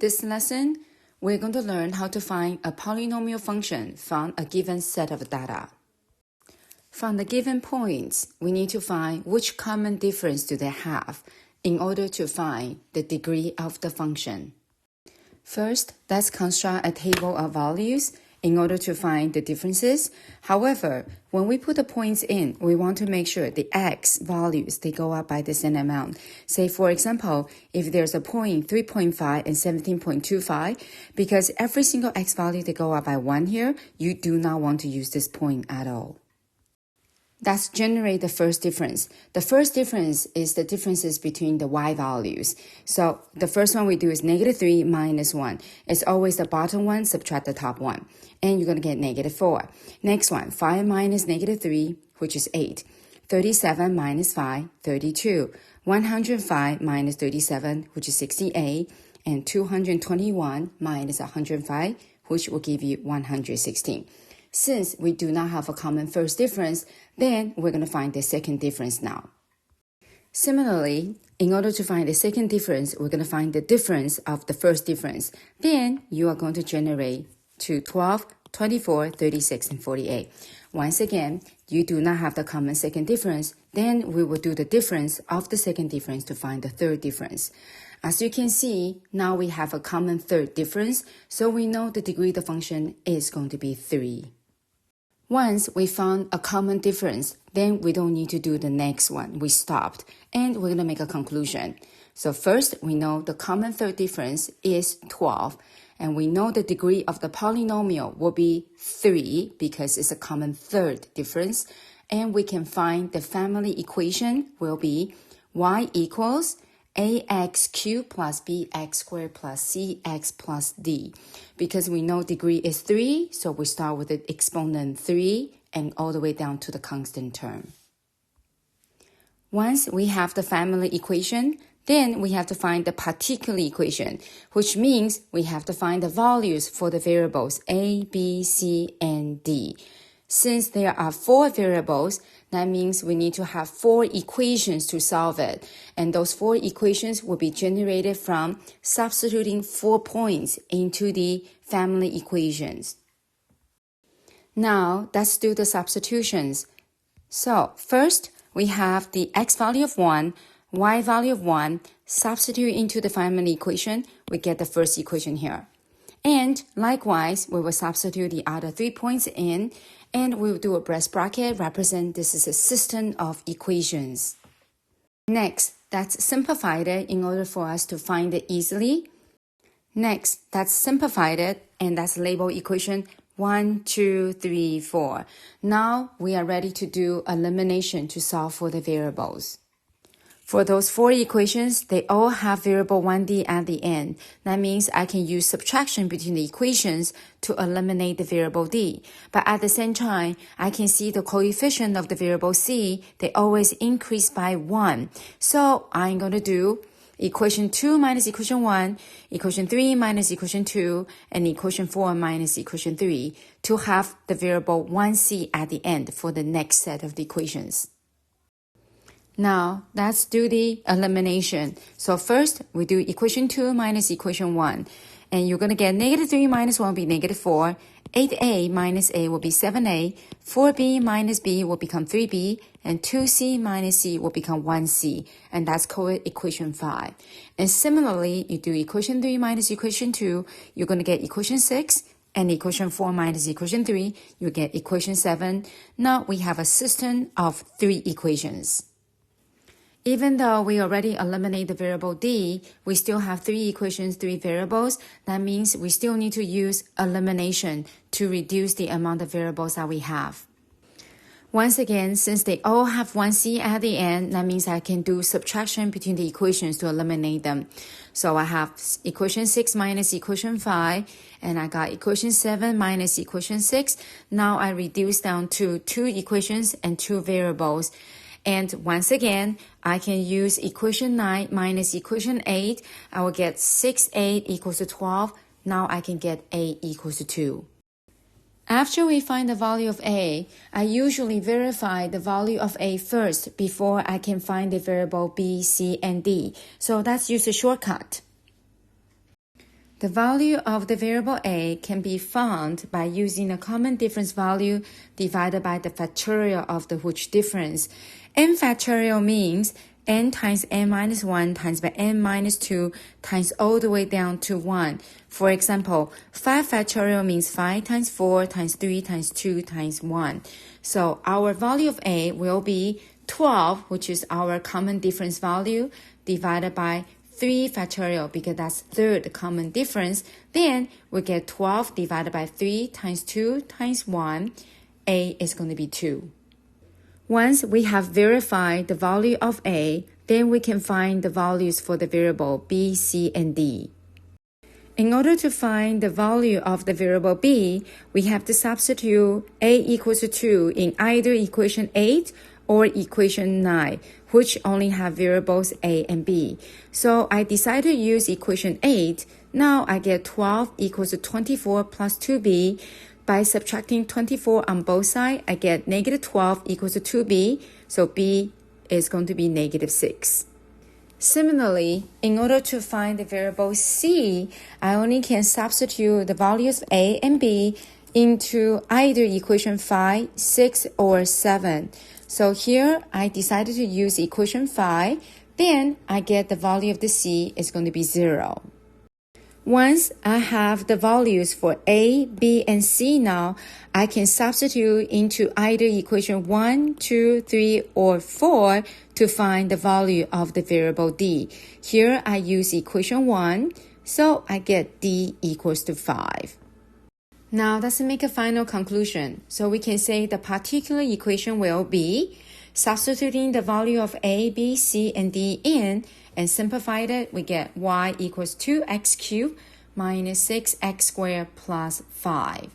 This lesson, we're going to learn how to find a polynomial function from a given set of data. From the given points, we need to find which common difference do they have in order to find the degree of the function. First, let's construct a table of values in order to find the differences. However, when we put the points in, we want to make sure the x values, they go up by the same amount. Say, for example, if there's a point 3.5 and 17.25, because every single x value, they go up by 1 here, you do not want to use this point at all. Let's generate the first difference. The first difference is the differences between the y values. So the first one we do is -3 minus 1. It's always the bottom one, subtract the top one. And you're going to get -4. Next one, 5 minus -3, which is 8. 37 minus 5, 32. 105 minus 37, which is 68. And 221 minus 105, which will give you 116. Since we do not have a common first difference, then we're going to find the second difference now. Similarly, in order to find the second difference, we're going to find the difference of the first difference. Then you are going to generate to 12, 24, 36, and 48. Once again, you do not have the common second difference, then we will do the difference of the second difference to find the third difference. As you can see, now we have a common third difference, so we know the degree of the function is going to be 3. Once we found a common difference, then we don't need to do the next one. We stopped, and we're going to make a conclusion. So first, we know the common third difference is 12, and we know the degree of the polynomial will be 3 because it's a common third difference, and we can find the family equation will be y equals ax cubed plus bx squared plus cx plus d. Because we know degree is 3, so we start with the exponent 3 and all the way down to the constant term. Once we have the family equation, then we have to find the particular equation, which means we have to find the values for the variables a, b, c, and d. Since there are 4 variables, that means we need to have 4 equations to solve it. And those 4 equations will be generated from substituting 4 points into the family equations. Now, let's do the substitutions. So, first, we have the x value of 1, y value of 1, substitute into the family equation, we get the first equation here. And likewise, we will substitute the other 3 points in, and we will do a brace bracket, represent this is a system of equations. Next, let's simplify it in order for us to find it easily. Next, let's simplify it, and that's label equation 1, 2, 3, 4. Now, we are ready to do elimination to solve for the variables. For those 4 equations, they all have variable 1d at the end. That means I can use subtraction between the equations to eliminate the variable d. But at the same time, I can see the coefficient of the variable c, they always increase by 1. So I'm going to do equation 2 minus equation 1, equation 3 minus equation 2, and equation 4 minus equation 3 to have the variable 1c at the end for the next set of the equations. Now, let's do the elimination. So first, we do equation 2 minus equation 1. And you're going to get -3 minus 1 will be -4. 8a minus a will be 7a. 4b minus b will become 3b. And 2c minus c will become 1c. And that's called equation 5. And similarly, you do equation 3 minus equation 2. You're going to get equation 6. And equation 4 minus equation 3, you get equation 7. Now, we have a system of 3 equations. Even though we already eliminate the variable d, we still have 3 equations, 3 variables. That means we still need to use elimination to reduce the amount of variables that we have. Once again, since they all have 1c at the end, that means I can do subtraction between the equations to eliminate them. So I have equation 6 minus equation 5, and I got equation 7 minus equation 6. Now I reduce down to 2 equations and 2 variables. And once again, I can use equation 9 minus equation 8. I will get 6, 8 equals to 12. Now I can get a equals to 2. After we find the value of a, I usually verify the value of a first before I can find the variable b, c, and d. So let's use a shortcut. The value of the variable a can be found by using a common difference value divided by the factorial of the which difference. N factorial means n times n minus 1 times by n minus 2 times all the way down to 1. For example, 5 factorial means 5 times 4 times 3 times 2 times 1. So our value of a will be 12, which is our common difference value, divided by 3 factorial because that's third common difference. Then we get 12 divided by 3 times 2 times 1. A is going to be 2. Once we have verified the value of a, then we can find the values for the variable b, c, and d. In order to find the value of the variable b, we have to substitute a equals to 2 in either equation 8 or equation 9, which only have variables a and b. So I decided to use equation 8. Now I get 12 equals to 24 plus 2b. By subtracting 24 on both sides, I get negative 12 equals to 2b, so b is going to be negative 6. Similarly, in order to find the variable c, I only can substitute the values of a and b into either equation 5, 6, or 7. So here, I decided to use equation 5, then I get the value of the c is going to be 0. Once I have the values for a, b, and c now, I can substitute into either equation 1, 2, 3, or 4 to find the value of the variable d. Here I use equation 1, so I get d equals to 5. Now let's make a final conclusion. So we can say the particular equation will be substituting the value of a, b, c, and d in, and simplified it, we get y equals 2x cubed minus 6x squared plus 5.